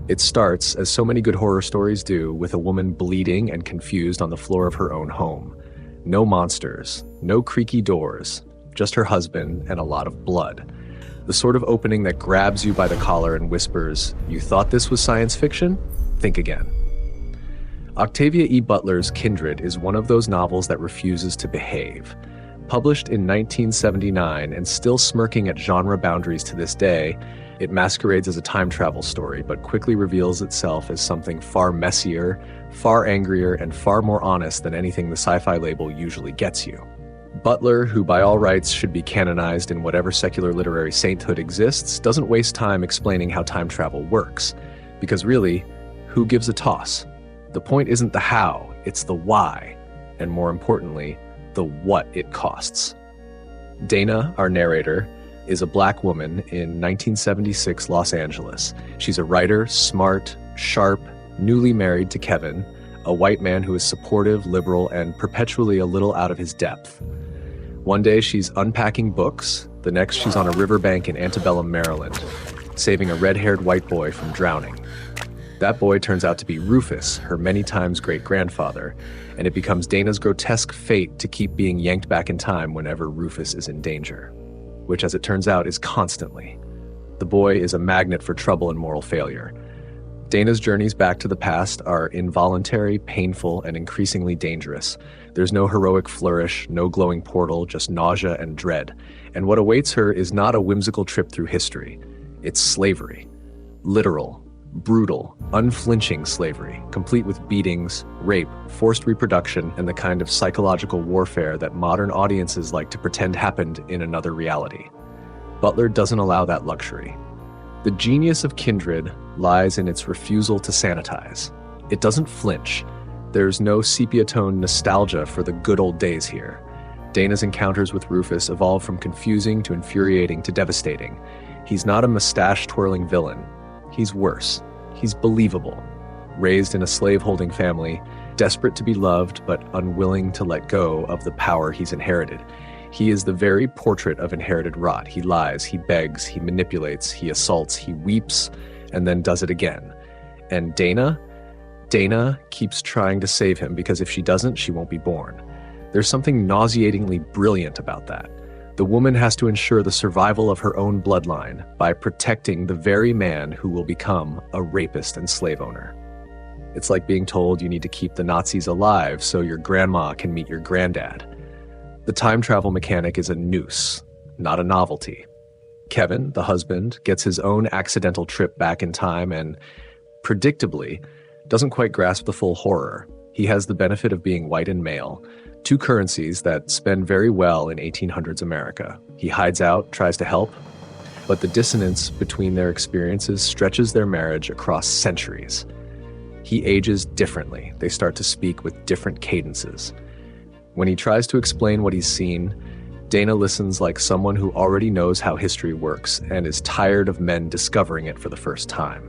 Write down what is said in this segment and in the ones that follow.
It starts, as so many good horror stories do, with a woman bleeding and confused on the floor of her own home. No monsters, no creaky doors, just her husband and a lot of blood. The sort of opening that grabs you by the collar and whispers, "You thought this was science fiction? Think again." Octavia E. Butler's Kindred is one of those novels that refuses to behave. Published in 1979 and still smirking at genre boundaries to this day, it masquerades as a time travel story, but quickly reveals itself as something far messier, far angrier, and far more honest than anything the sci-fi label usually gets you. Butler, who by all rights should be canonized in whatever secular literary sainthood exists, doesn't waste time explaining how time travel works. Because really, who gives a toss? The point isn't the how, it's the why, and more importantly, the what it costs. Dana, our narrator, is a black woman in 1976 Los Angeles. She's a writer, smart, sharp, newly married to Kevin, a white man who is supportive, liberal, and perpetually a little out of his depth. One day she's unpacking books, the next she's on a riverbank in Antebellum, Maryland, saving a red-haired white boy from drowning. That boy turns out to be Rufus, her many times great-grandfather, and it becomes Dana's grotesque fate to keep being yanked back in time whenever Rufus is in danger, which, as it turns out, is constantly. The boy is a magnet for trouble and moral failure. Dana's journeys back to the past are involuntary, painful, and increasingly dangerous. There's no heroic flourish, no glowing portal, just nausea and dread. And what awaits her is not a whimsical trip through history. It's slavery. Literal, brutal, unflinching slavery, complete with beatings, rape, forced reproduction, and the kind of psychological warfare that modern audiences like to pretend happened in another reality. Butler doesn't allow that luxury. The genius of Kindred lies in its refusal to sanitize. It doesn't flinch. There's no sepia-tone nostalgia for the good old days here. Dana's encounters with Rufus evolve from confusing to infuriating to devastating. He's not a mustache-twirling villain. He's worse. He's believable. Raised in a slave-holding family, desperate to be loved but unwilling to let go of the power he's inherited. He is the very portrait of inherited rot. He lies, he begs, he manipulates, he assaults, he weeps, and then does it again. And Dana keeps trying to save him because if she doesn't, she won't be born. There's something nauseatingly brilliant about that. The woman has to ensure the survival of her own bloodline by protecting the very man who will become a rapist and slave owner. It's like being told you need to keep the Nazis alive so your grandma can meet your granddad. The time travel mechanic is a noose, not a novelty. Kevin, the husband, gets his own accidental trip back in time and, predictably, doesn't quite grasp the full horror. He has the benefit of being white and male, two currencies that spend very well in 1800s America. He hides out, tries to help, but the dissonance between their experiences stretches their marriage across centuries. He ages differently. They start to speak with different cadences. When he tries to explain what he's seen, Dana listens like someone who already knows how history works and is tired of men discovering it for the first time.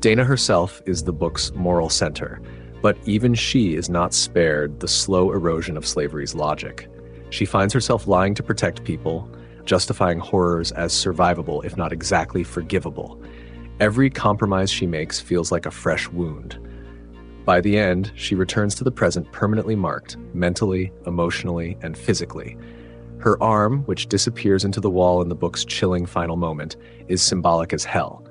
Dana herself is the book's moral center, but even she is not spared the slow erosion of slavery's logic. She finds herself lying to protect people, justifying horrors as survivable, if not exactly forgivable. Every compromise she makes feels like a fresh wound. By the end, she returns to the present permanently marked, mentally, emotionally, and physically. Her arm, which disappears into the wall in the book's chilling final moment, is symbolic as hell.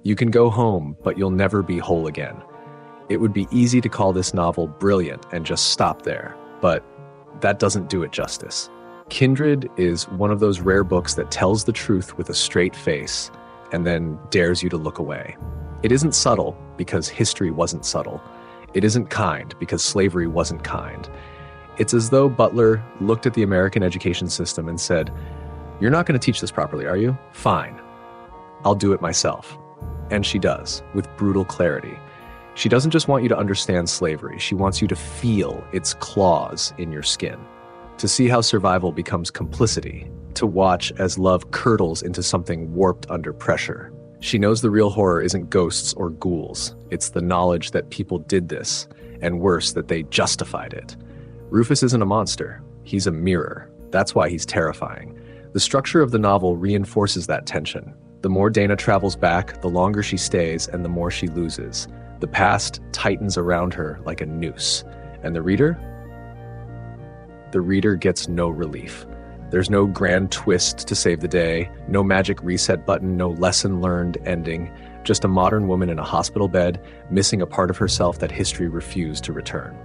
You can go home, but you'll never be whole again. It would be easy to call this novel brilliant and just stop there, but that doesn't do it justice. Kindred is one of those rare books that tells the truth with a straight face and then dares you to look away. It isn't subtle because history wasn't subtle. It isn't kind because slavery wasn't kind. It's as though Butler looked at the American education system and said, "You're not going to teach this properly, are you? Fine. I'll do it myself." And she does, with brutal clarity. She doesn't just want you to understand slavery. She wants you to feel its claws in your skin, to see how survival becomes complicity, to watch as love curdles into something warped under pressure. She knows the real horror isn't ghosts or ghouls. It's the knowledge that people did this, and worse, that they justified it. Rufus isn't a monster. He's a mirror. That's why he's terrifying. The structure of the novel reinforces that tension. The more Dana travels back, the longer she stays and the more she loses. The past tightens around her like a noose. And the reader? The reader gets no relief. There's no grand twist to save the day, no magic reset button, no lesson learned ending, just a modern woman in a hospital bed, missing a part of herself that history refused to return.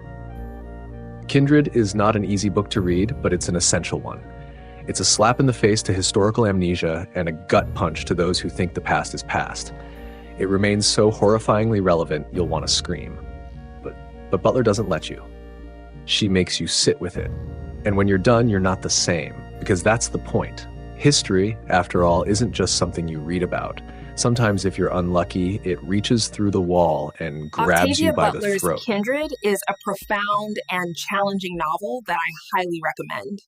Kindred is not an easy book to read, but it's an essential one. It's a slap in the face to historical amnesia and a gut punch to those who think the past is past. It remains so horrifyingly relevant, you'll want to scream. But Butler doesn't let you. She makes you sit with it. And when you're done, you're not the same, because that's the point. History, after all, isn't just something you read about. Sometimes, if you're unlucky, it reaches through the wall and grabs you by the throat. Octavia Butler's Kindred is a profound and challenging novel that I highly recommend.